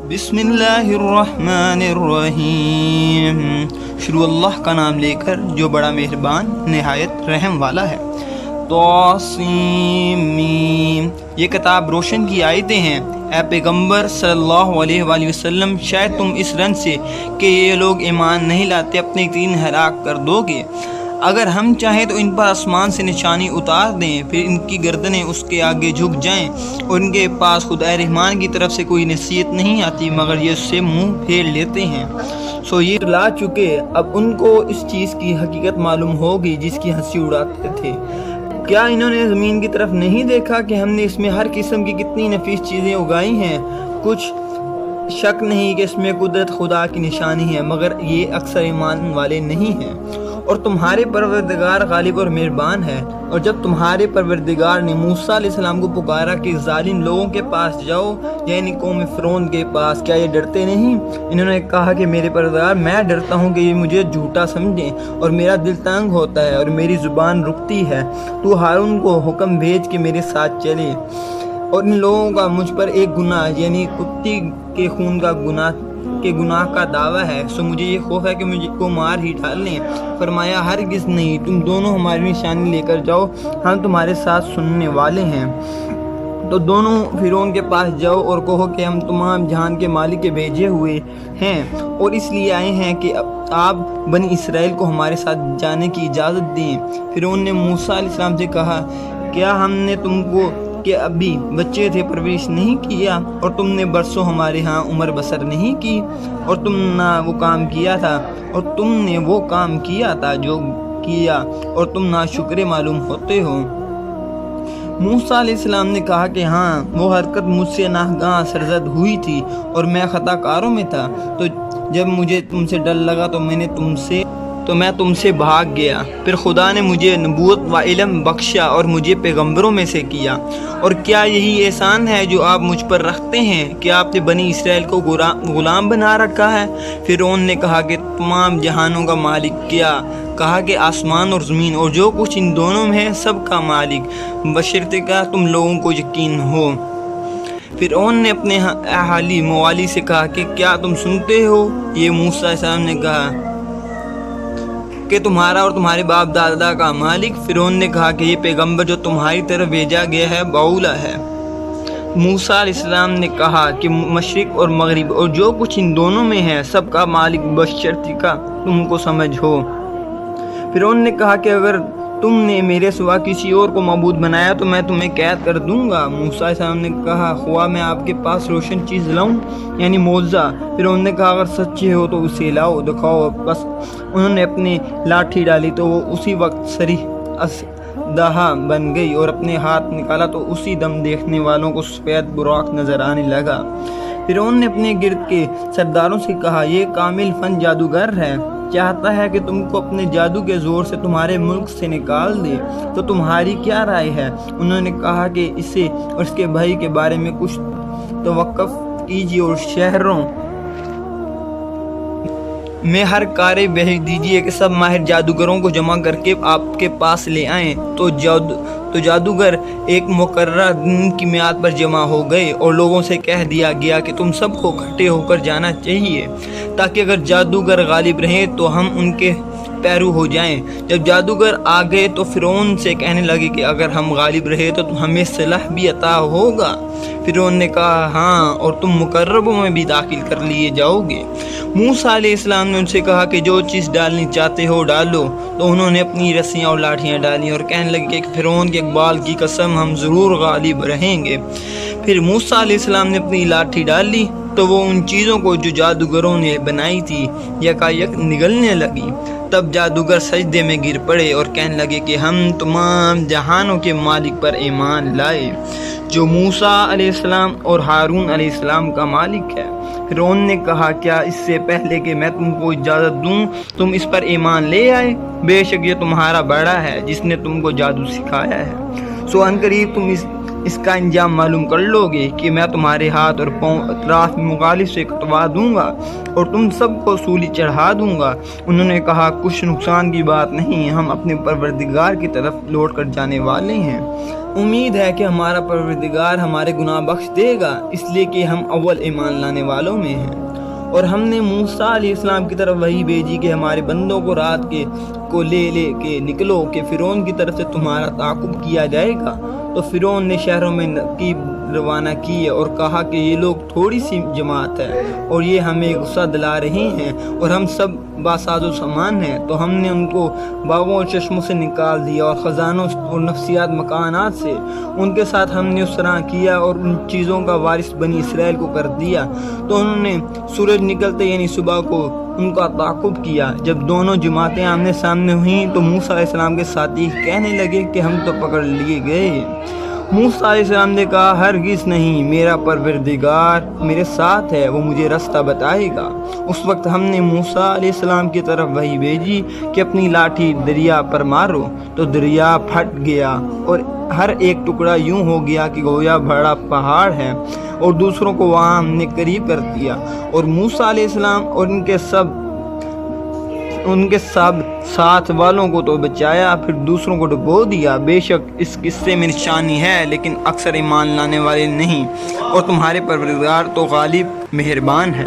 بسم اللہ الرحمن الرحیم، شروع اللہ کا نام لے کر جو بڑا مہربان نہایت رحم والا ہے۔ طاسیم میم، یہ کتاب روشن کی آیتیں ہیں۔ اے پیغمبر صلی اللہ علیہ وآلہ وسلم، شاید تم اس رن سے کہ یہ لوگ ایمان نہیں لاتے اپنے دین ہلاک کر دو گے۔ اگر ہم چاہیں تو ان پر آسمان سے نشانی اتار دیں، پھر ان کی گردنیں اس کے آگے جھک جائیں اور ان کے پاس خدا رحمان کی طرف سے کوئی نصیحت نہیں آتی مگر یہ اس سے منہ پھیر لیتے ہیں۔ سو یہ لا چکے، اب ان کو اس چیز کی حقیقت معلوم ہوگی جس کی ہنسی اڑاتے تھے۔ کیا انہوں نے زمین کی طرف نہیں دیکھا کہ ہم نے اس میں ہر قسم کی کتنی نفیس چیزیں اگائی ہیں؟ کچھ شک نہیں کہ اس میں قدرت خدا کی نشانی ہے، مگر یہ اکثر ایمان والے نہیں ہیں۔ اور تمہارے پروردگار غالب اور مہربان ہے۔ اور جب تمہارے پروردگار نے موسیٰ علیہ السلام کو پکارا کہ ظالم لوگوں کے پاس جاؤ، یعنی قوم فرعون کے پاس، کیا یہ ڈرتے نہیں؟ انہوں نے کہا کہ میرے پروردگار، میں ڈرتا ہوں کہ یہ مجھے جھوٹا سمجھیں، اور میرا دل تنگ ہوتا ہے اور میری زبان رکتی ہے۔ تو ہارون کو حکم بھیج کہ میرے ساتھ چلے۔ اور ان لوگوں کا مجھ پر ایک گناہ، یعنی کتی کے خون کا گناہ کا دعویٰ ہے، سو مجھے یہ خوف ہے کہ مجھ کو مار ہی ڈال لیں۔ فرمایا ہرگز نہیں، تم دونوں ہماری نشانی لے کر جاؤ، ہم تمہارے ساتھ سننے والے ہیں۔ تو دونوں فرعون کے پاس جاؤ اور کہو کہ ہم تمام جہان کے مالک کے بھیجے ہوئے ہیں اور اس لیے آئے ہیں کہ آپ بنی اسرائیل کو ہمارے ساتھ جانے کی اجازت دیں۔ فرعون نے موسیٰ علیہ السلام سے کہا، کیا ہم نے تم کو کہ ابھی بچے تھے پرورش نہیں کیا، اور تم نے برسوں ہمارے ہاں عمر بسر نہیں کی، اور تم نے وہ کام کیا تھا جو کیا، اور تم ناشکر معلوم ہوتے ہو۔ موسیٰ علیہ السلام نے کہا کہ ہاں، وہ حرکت مجھ سے ناگہاں سرزد ہوئی تھی اور میں خطا کاروں میں تھا، تو جب مجھے تم سے ڈر لگا تو میں تم سے بھاگ گیا۔ پھر خدا نے مجھے نبوت و علم بخشا اور مجھے پیغمبروں میں سے کیا۔ اور کیا یہی احسان ہے جو آپ مجھ پر رکھتے ہیں کہ آپ نے بنی اسرائیل کو غلام بنا رکھا ہے؟ فرعون نے کہا کہ تمام جہانوں کا مالک کیا؟ کہا کہ آسمان اور زمین اور جو کچھ ان دونوں میں ہے سب کا مالک، بشرطے کہ تم لوگوں کو یقین ہو۔ فرعون نے اپنے اہالی موالی سے کہا کہ کیا تم سنتے ہو؟ یہ موسیٰ علیہ السلام نے کہا کہ تمہارا اور تمہارے باپ دادا کا مالک۔ فرعون نے کہا کہ یہ پیغمبر جو تمہاری طرف بھیجا گیا ہے باولا ہے۔ موسیٰ علیہ السلام نے کہا کہ مشرق اور مغرب اور جو کچھ ان دونوں میں ہے سب کا مالک، بشرطیکہ کا تم کو سمجھ ہو۔ فرعون نے کہا کہ اگر تم نے میرے سوا کسی اور کو معبود بنایا تو میں تمہیں قید کر دوں گا۔ موسیٰ علیہ السلام نے کہا، خواہ میں آپ کے پاس روشن چیز لاؤں، یعنی معجزہ؟ فرعون نے کہا، اگر سچے ہو تو اسے لاؤ، دکھاؤ۔ بس انہوں نے اپنی لاٹھی ڈالی تو وہ اسی وقت سری اسدہا بن گئی، اور اپنے ہاتھ نکالا تو اسی دم دیکھنے والوں کو سفید براق نظر آنے لگا۔ فرعون نے اپنے گرد کے سرداروں سے کہا، یہ کامل فن جادوگر ہے، چاہتا ہے کہ تم کو اپنے جادو کے زور سے تمہارے ملک سے نکال دے، تو تمہاری کیا رائے ہے؟ انہوں نے کہا کہ اسے اور اس کے بھائی کے بارے میں کچھ توقف کیجیے اور شہروں میں ہر کارے بھیج دیجیے کہ سب ماہر جادوگروں کو جمع کر کے آپ کے پاس لے آئیں۔ تو جادوگر ایک مقررہ دن کی میعاد پر جمع ہو گئے، اور لوگوں سے کہہ دیا گیا کہ تم سب کو اکٹھے ہو کر جانا چاہیے، تاکہ اگر جادوگر غالب رہیں تو ہم ان کے پیرو ہو جائیں۔ جب جادوگر آ گئے تو فرعون سے کہنے لگے کہ اگر ہم غالب رہے تو ہمیں صلح بھی عطا ہوگا۔ فرعون نے کہا، ہاں، اور تم مقربوں میں بھی داخل کر لیے جاؤ گے۔ موسیٰ علیہ السلام نے ان سے کہا کہ جو چیز ڈالنی چاہتے ہو ڈالو۔ تو انہوں نے اپنی رسیاں اور لاٹھیاں ڈالیں اور کہنے لگے کہ فرعون کے اقبال کی قسم، ہم ضرور غالب رہیں گے۔ پھر موسیٰ علیہ السلام نے اپنی لاٹھی ڈالی تو وہ ان چیزوں کو جو جادوگروں نے بنائی تھی یکایک نگلنے لگی۔ تب جادوگر سجدے میں گر پڑے اور کہنے لگے کہ ہم تمام جہانوں کے مالک پر ایمان لائے، جو موسیٰ علیہ السلام اور ہارون علیہ السلام کا مالک ہے۔ فرعون نے کہا، کیا اس سے پہلے کہ میں تم کو اجازت دوں تم اس پر ایمان لے آئے؟ بے شک یہ تمہارا بڑا ہے جس نے تم کو جادو سکھایا ہے، سو عنقریب تم اس کا انجام معلوم کر لو گے کہ میں تمہارے ہاتھ اور پاؤں اطراف میں مخالف سے کٹوا دوں گا اور تم سب کو سولی چڑھا دوں گا۔ انہوں نے کہا، کچھ نقصان کی بات نہیں، ہم اپنے پروردگار کی طرف لوٹ کر جانے والے ہیں۔ امید ہے کہ ہمارا پروردگار ہمارے گناہ بخش دے گا، اس لیے کہ ہم اول ایمان لانے والوں میں ہیں۔ اور ہم نے موسیٰ علیہ السلام کی طرف وحی بھیجی کہ ہمارے بندوں کو رات کو لے کے نکلو کہ فرعون کی طرف سے تمہارا تعاقب کیا جائے گا۔ تو فرعون نے شہروں میں نقیب روانہ کیے اور کہا کہ یہ لوگ تھوڑی سی جماعت ہے اور یہ ہمیں غصہ دلا رہے ہیں اور ہم سب باساز و سامان ہیں۔ تو ہم نے ان کو باغوں اور چشموں سے نکال دیا اور خزانوں اور نفسیات مکانات سے۔ ان کے ساتھ ہم نے اس طرح کیا اور ان چیزوں کا وارث بنی اسرائیل کو کر دیا۔ تو انہوں نے سورج نکلتے یعنی صبح کو ان کا تعاقب کیا۔ جب دونوں جماعتیں آمنے سامنے ہوئیں تو موسیٰ علیہ السلام کے ساتھی کہنے لگے کہ ہم تو پکڑ لیے گئے۔ موسیٰ علیہ السلام نے کہا ہرگز نہیں، میرا پروردگار میرے ساتھ ہے، وہ مجھے رستہ بتائے گا۔ اس وقت ہم نے موسیٰ علیہ السلام کی طرف وحی بھیجی کہ اپنی لاٹھی دریا پر مارو، تو دریا پھٹ گیا اور ہر ایک ٹکڑا یوں ہو گیا کہ گویا بڑا پہاڑ ہے، اور دوسروں کو وہاں ہم نے قریب کر دیا، اور موسیٰ علیہ السلام اور ان کے سب ساتھ والوں کو تو بچایا، پھر دوسروں کو ڈبو دیا۔ بے شک اس قصے میں نشانی ہے، لیکن اکثر ایمان لانے والے نہیں، اور تمہارے پروردگار تو غالب مہربان ہے۔